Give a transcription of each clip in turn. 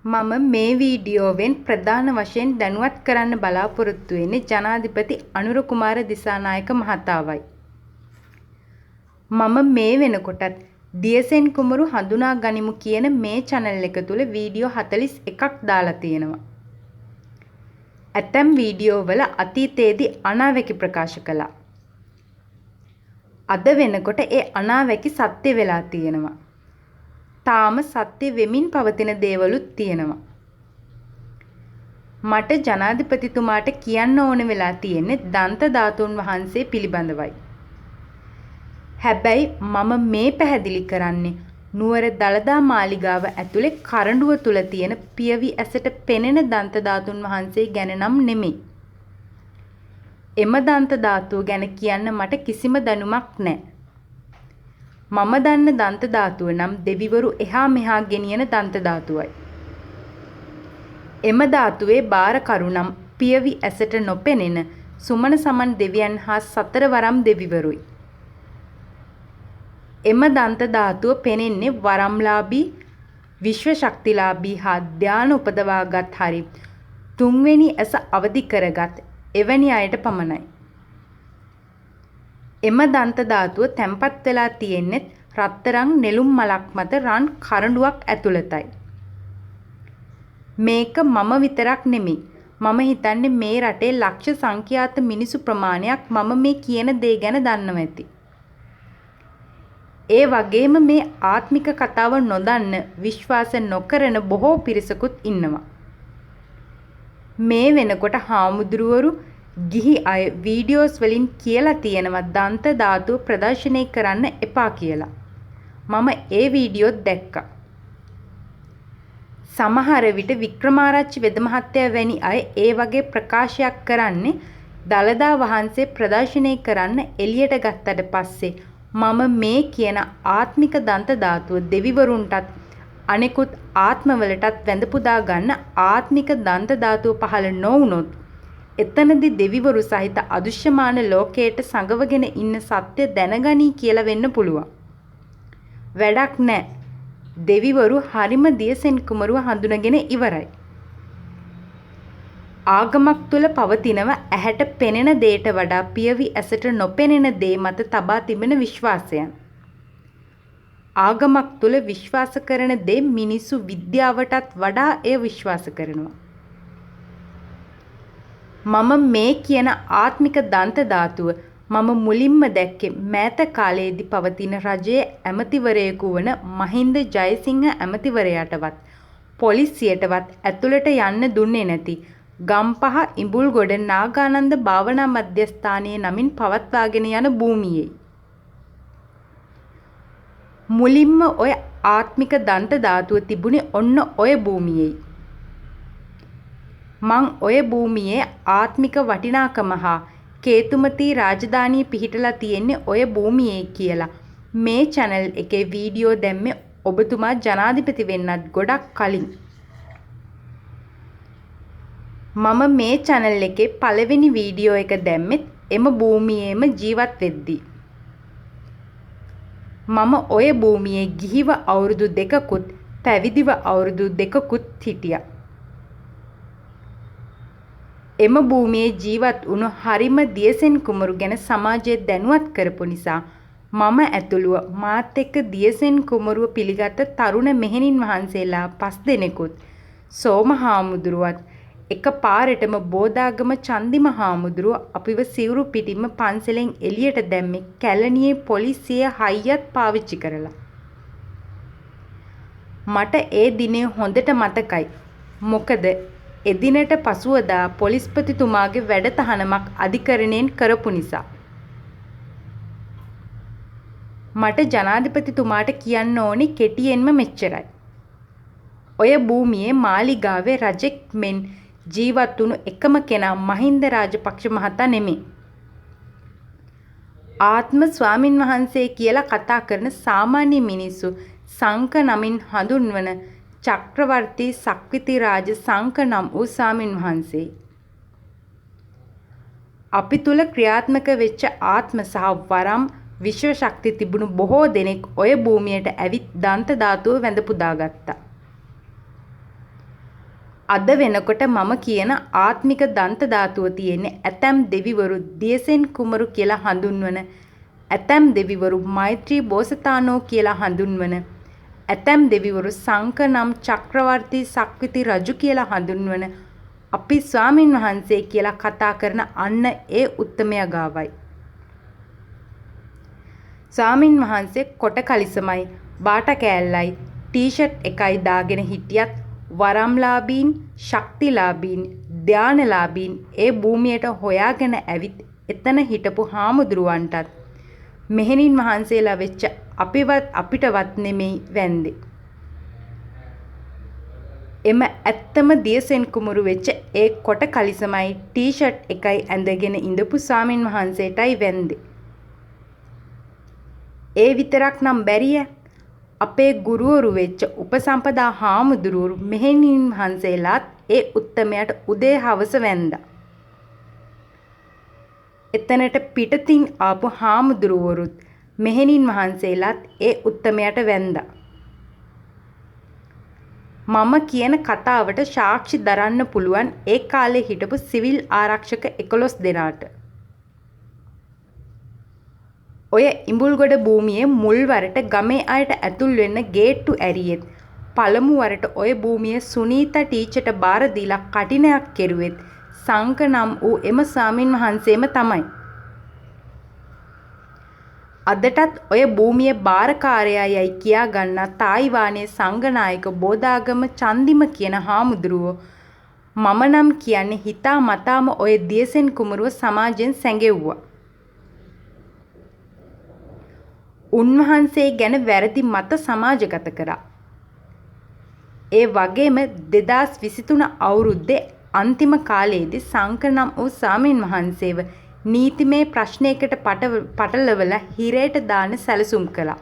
මම මේ වීඩියෝවෙන් ප්‍රධාන වශයෙන් දැනුවත් කරන්න බලාපොරොත්තු වෙන්නේ ජනාධිපති අනුර කුමාර දිසානායක මහතාවයි. මම මේ වෙනකොටත් දියසෙන් කුමරු හඳුනා ගනිමු කියන මේ channel එක තුල වීඩියෝ 41ක් දාලා තියෙනවා. ඇතැම් වීඩියෝ වල අතීතයේදී අනාවැකි ප්‍රකාශ කළා. අද වෙනකොට ඒ අනාවැකි සත්‍ය වෙලා තියෙනවා. තාම සත්‍ය වෙමින් පවතින දේවලුත් තියෙනවා. මට ජනාධිපතිතුමාට කියන්න ඕන වෙලා තියෙන්නේ දන්ත ධාතුන් වහන්සේ පිළිබඳවයි. හැබැයි මම මේ පැහැදිලි කරන්නේ නුවර දළදා මාලිගාව ඇතුලේ කරඬුව තුල තියෙන පියවි ඇසට පෙනෙන දන්ත ධාතුන් වහන්සේ ගැන නම් නෙමෙයි. එම දන්ත ධාතුව ගැන කියන්න මට කිසිම දැනුමක් නැහැ. මම දන්න දන්ත ධාතුව නම් දෙවිවරු එහා මෙහා ගෙනියන දන්ත ධාතුවයි. එම ධාතුවේ බාරකරු නම් පියවි ඇසට නොපෙනෙන සුමන සමන් දෙවියන් හා සතරවරම් දෙවිවරුයි. එම දන්ත ධාතුව පෙනෙන්නේ වරම්ලාභී, විශ්ව ශක්තිලාභී හා ධාන උපදවාගත් හරි තුන්වෙනි ඇස අවදි කරගත් එවැනි අයට පමණයි. එම දන්ත ධාතුව තැන්පත් වෙලා තියෙන්නේ රත්තරන් නෙළුම් මලක් මත රන් කරඬුවක් ඇතුළතයි. මේක මම විතරක් නෙමෙයි. මම හිතන්නේ මේ රටේ ලක්ෂ සංඛ්‍යාත මිනිසු ප්‍රමාණයක් මම මේ කියන දේ ගැන දන්නවා ඇති. ඒ වගේම මේ ආත්මික කතාව නොදන්න, විශ්වාස නොකරන බොහෝ පිරිසකුත් ඉන්නවා. මේ වෙනකොට හාමුදුරුවරු ගිහි අය වීඩියෝස් වලින් කියලා තියෙනවා දන්ත ධාතුව ප්‍රදර්ශනය කරන්න එපා කියලා. මම ඒ වීඩියෝත් දැක්කා. සමහර විට වික්‍රමාරච්චි වෙද මහත්තයා වැනි අය ඒ වගේ ප්‍රකාශයක් කරන්නේ දළදා වහන්සේ ප්‍රදර්ශනය කරන්න එළියට ගත්තට පස්සේ මම මේ කියන ආත්මික දන්ත ධාතුව දෙවිවරුන්ටත් අනෙකුත් ආත්මවලටත් වැඳ පුදා ගන්න ආත්මික දන්ත ධාතුව පහළ නොවුනොත් එතනදී දෙවිවරු සහිත අදෘශ්‍යමාන ලෝකයට සංගවගෙන ඉන්න සත්‍ය දැනගනී කියලා වෙන්න පුළුවන්. වැඩක් නැහැ. දෙවිවරු හරිම දියසෙන් කුමරුව හඳුනගෙන ඉවරයි. ආගමක් තුල පවතිනව ඇහැට පෙනෙන දේට වඩා පියවි ඇසට නොපෙනෙන දේ මත තබා තිබෙන විශ්වාසයන්. ආගමක් තුල විශ්වාස කරන දේ මිනිසු විද්‍යාවටත් වඩා එය විශ්වාස කරනවා. මම මේ කියන ආත්මික දන්ත ධාතුව මම මුලින්ම දැක්කේ මෑත කාලයේදී පවතින රජයේ ඇමතිවරයෙකු වන මහින්ද ජයසිංහ ඇමතිවරයාටවත් පොලිසියටවත් ඇතුළට යන්න දුන්නේ නැති ගම්පහ ඉඹුල්ගොඩ නාගානන්ද භාවනා මධ්‍යස්ථානයේ නමින් පවත්වාගෙන යන භූමියේ මුලින්ම ඔය ආත්මික දන්ත ධාතුව තිබුණේ ඔන්න ඔය භූමියේ. මං ඔය භූමියේ ආත්මික වටිනාකම හා කේතුමති රාජධානිය පිහිටලා තියෙන්නේ ඔය භූමියේ කියලා මේ channel එකේ වීඩියෝ දැම්මේ ඔබතුමා ජනාධිපති වෙන්නත් ගොඩක් කලින්. මම මේ channel එකේ පළවෙනි වීඩියෝ එක දැම්මෙත් එම භූමියේම ජීවත් වෙද්දී. මම ඔය භූමියේ ගිහිව අවුරුදු 2කුත් පැවිදිව අවුරුදු 2කුත් හිටියා. එම භූමියේ ජීවත් වුණු හරිම දියසෙන් කුමරු ගැන සමාජයේ දැනුවත් කරපු නිසා මම ඇතුළුව මාත් එක්ක දියසෙන් කුමරුව පිළිගත් තරුණ මෙහෙණින් වහන්සේලා 5 දෙනෙකුත් සෝම හාමුදුරුවත් එක පාරටම බෝධාගම චන්දිම හාමුදුරුව අපිව සිවුරු පිටින්ම පන්සලෙන් එළියට දැම්මේ කැලණියේ පොලිසිය හයියත් පාවිච්චි කරලා. මට ඒ දිනේ හොඳට මතකයි. මොකද එදිනට පසුවදා පොලිස්පතිතුමාගේ වැඩතහනමක් අධිකරණයෙන් කරපු නිසා. මට ජනාධිපතිතුමාට කියන්න ඕනි කෙටියෙන්ම මෙච්චරයි. ඔය භූමියේ මාලිගාවේ රජෙක් මෙන් ජීවත් වුණු එකම කෙනා මහින්ද රාජපක්ෂ මහතා නෙමෙයි. ආත්ම ස්වාමින් වහන්සේ කියලා කතා කරන සාමාන්‍ය මිනිස්සු සංක නමින් හඳුන්වන චක්‍රවර්ති සක්විති රාජ සංක නම් වූ ස්වාමින් වහන්සේ. අපි තුල ක්‍රියාත්මක වෙච්ච ආත්ම සහ වරම් විශ්ව ශක්ති තිබුණු බොහෝ දෙනෙක් ඔය භූමියට ඇවිත් දන්ත ධාතුව වැඳ පුදාගත්තා. අද වෙනකොට මම කියන ආත්මික දන්ත ධාතුව තියෙන්නේ ඇතැම් දෙවිවරු දියසෙන් කුමරු කියලා හඳුන්වන, ඇතැම් දෙවිවරු මෛත්‍රී බෝසතාණෝ කියලා හඳුන්වන, ඇතැම් දෙවිවරු සංක නම් චක්‍රවර්ති සක්විති රජු කියලා හඳුන්වන අපි ස්වාමින් වහන්සේ කියලා කතා කරන අන්න ඒ උත්තමයා ගාවයි. ස්වාමින් වහන්සේ කොට කලිසමයි බාට කෑල්ලයි ටී-ෂර්ට් එකයි දාගෙන හිටියත් වරම්ලාභීන්, ශක්තිලාභීන්, ධානලාභීන් ඒ භූමියට හොයාගෙන ඇවිත් එතන හිටපු හාමුදුරුවන්ටත් මෙහෙණින් වහන්සේලා වෙච්ච අපිටවත් නෙමෙයි වැන්දේ. එම ඇත්තම දියසෙන් කුමරු වෙච්ච ඒ කොට කලිසමයි ටී-ෂර්ට් එකයි ඇඳගෙන ඉඳපු ස්වාමින් වහන්සේටයි වැන්දේ. ඒ විතරක් නම් බැරිය. අපේ ගුරුවරු වෙච්ච උපසම්පදා හාමුදුරුවරු මෙහෙණින් වහන්සේලාත් ඒ උත්තමයට උදේ හවස වැන්දා. එතනට පිටතින් ආපු හාමුදුරුවරුත් මෙහෙණින් වහන්සේලාත් ඒ උත්තමයට වැන්දා. මම කියන කතාවට සාක්ෂි දරන්න පුළුවන් ඒ කාලේ හිටපු සිවිල් ආරක්ෂක 11 දෙනාට. ඔය ඉඹුල්ගොඩ භූමියේ මුල් වරට ගමේ අයට ඇතුල් වෙන්න ගේට්ටු ඇරියෙත් පළමු වරට ඔය භූමියේ සුනීතා ටීචර්ට බාර දීලා කටිනයක් කෙරුවෙත් සංක නම් වූ එම ස්වාමින් වහන්සේම තමයි. අදටත් ඔය භූමියේ බාරකාරයයි කියා ගන්නා තායිවානයේ සංඝනායක බෝධාගම චන්දිම කියන හාමුදුරුවෝ මම නම් කියන්නේ හිතා මතාම ඔය දියසෙන් කුමරුව සමාජයෙන් සැඟෙව්වා. උන්වහන්සේ ගැන වැරදි මත සමාජගත කරා. ඒ වගේම 2023 අවුරුද්දේ අන්තිම කාලයේදී සංක නම් වූ ස්වාමීන් වහන්සේව නීතිමය ප්‍රශ්නයකට පටලවලා හිරේට දාන්න සැලසුම් කළා.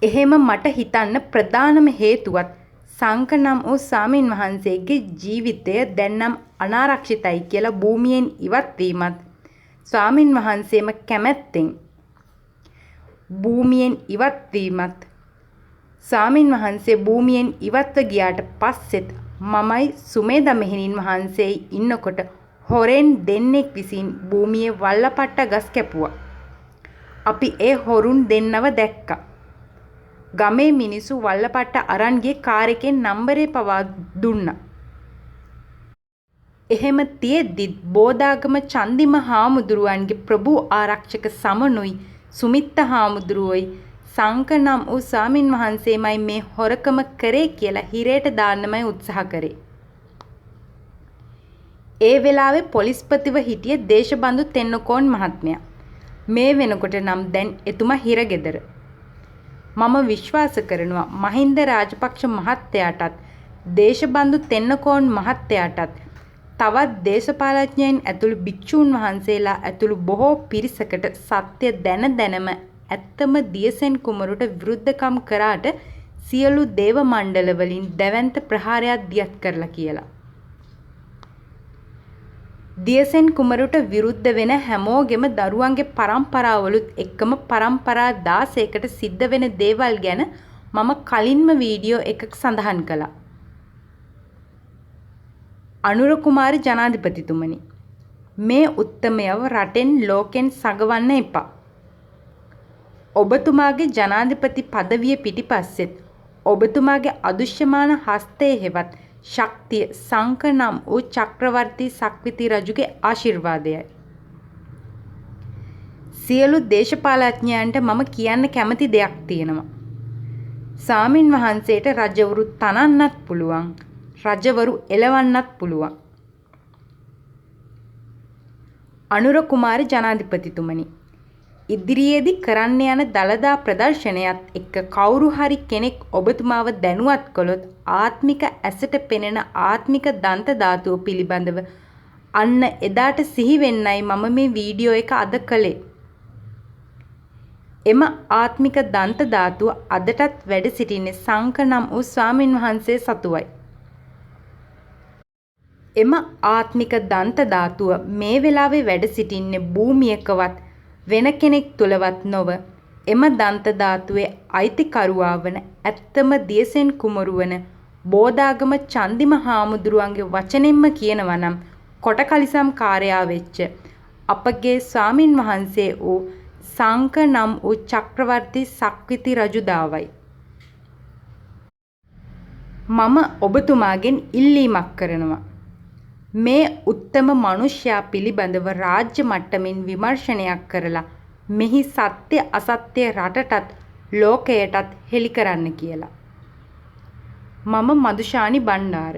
එහෙම මට හිතන්න ප්‍රධානම හේතුවත් සංක නම් වූ ස්වාමීන් වහන්සේගේ ජීවිතය දැන් නම් අනාරක්ෂිතයි කියලා භූමියෙන් ඉවත් වීමත් ස්වාමින් වහන්සේම කැමැත්තෙන් භූමියෙන් ඉවත් වීමත් ස්වාමින් වහන්සේ භූමියෙන් ඉවත්ව ගියාට පස්සෙත් මමයි සුමේධා මෙහෙණින් වහන්සේයි ඉන්නකොට හොරෙන් දෙන්නෙක් විසින් භූමියේ වල්ලපට්ට ගස් කැපුවා. අපි ඒ හොරුන් දෙන්නව දැක්කා. ගමේ මිනිස්සු වල්ලපට්ට අරන් ගියේ කාර් එකේ නම්බරේ පවා දුන්නා. එහෙම තියෙද්දි බෝධාගම චන්දිම හාමුදුරුවන්ගේ ප්‍රභූ ආරක්ෂක සමනුයි සුමිත්ත හාමුදුරුවෝයි සංක නම් වූ ස්වාමින් වහන්සේමයි මේ හොරකම කරේ කියලා හිරේට දාන්නමයි උත්සාහ කරේ. ඒ වෙලාවේ පොලිස්පතිව හිටියේ දේශබන්දු තෙන්නකෝන් මහත්මයා. මේ වෙනකොට නම් දැන් එතුමා හිරගෙදර. මම විශ්වාස කරනවා මහින්ද රාජපක්ෂ මහත්තයාටත් දේශබන්දු තෙන්නකෝන් මහත්තයාටත් තවත් දේශපාලඥයන් ඇතුළු භික්ෂූන් වහන්සේලා ඇතුළු බොහෝ පිරිසකට සත්‍ය දැනම ඇත්තම දියසෙන් කුමරුට විරුද්ධකම් කරාට සියලු දේව මණ්ඩල වලින් දැවැන්ත ප්‍රහාරයක් දියත් කරලා කියලා. දියසෙන් කුමරුට විරුද්ධ වෙන හැමෝගෙම දරුවන්ගේ පරම්පරාවලුත් එක්කම පරම්පරා 16කට සිද්ධ වෙන දේවල් ගැන මම කලින්ම වීඩියෝ එකක සඳහන් කළා. අනුර කුමාර ජනාධිපතිතුමනි, මේ උත්තමයව රටෙන් ලෝකෙන් සගවන්න එපා. ඔබතුමාගේ ජනාධිපති පදවිය පිටිපස්සෙත් ඔබතුමාගේ අදුෂ්‍යමාන හස්තයේ හෙවත් ශක්තිය සංක නම් වූ චක්‍රවර්ති සක්විති රජුගේ ආශිර්වාදයයි. සියලු දේශපාලඥයන්ට මම කියන්න කැමති දෙයක් තියෙනවා. ස්වාමින් වහන්සේට රජවරු තනන්නත් පුළුවන්, රජවරු එලවන්නත් පුළුවන්. අනුර කුමාර ජනාධිපතිතුමනි, ඉදිරියේදී කරන්න යන දළදා ප්‍රදර්ශනයත් එක්ක කවුරු හරි කෙනෙක් ඔබතුමාව දැනුවත් කළොත් ආත්මික ඇසට පෙනෙන ආත්මික දන්ත ධාතුව පිළිබඳව අන්න එදාට සිහි වෙන්නයි මම මේ වීඩියෝ එක අද කළේ. එම ආත්මික දන්ත ධාතුව අදටත් වැඩ සිටින්නේ සංක නම් වූ ස්වාමින් වහන්සේ සතුවයි. එම ආත්මික දන්ත ධාතුව මේ වෙලාවේ වැඩ සිටින්නේ භූමියකවත් වෙන කෙනෙක් තුලවත් නොව එම දන්ත ධාතුවේ අයිතිකරුවා වන ඇත්තම දියසෙන් කුමරු වන බෝධාගම චන්දිම හාමුදුරුවන්ගේ වචනෙන්ම කියනවා නම් කොටකලිසම් කාර්යා වෙච්ච අපගේ ස්වාමින් වහන්සේ වූ සංක නම් වූ චක්‍රවර්ති සක්විති රජුදාවයි. මම ඔබතුමාගෙන් ඉල්ලීමක් කරනවා. මේ උත්තම මනුෂ්‍යයා පිළිබඳව රාජ්‍ය මට්ටමින් විමර්ශනයක් කරලා මෙහි සත්‍ය අසත්‍ය රටටත් ලෝකයටත් හෙළි කරන්න කියලා. මම මදුෂානි බණ්ඩාර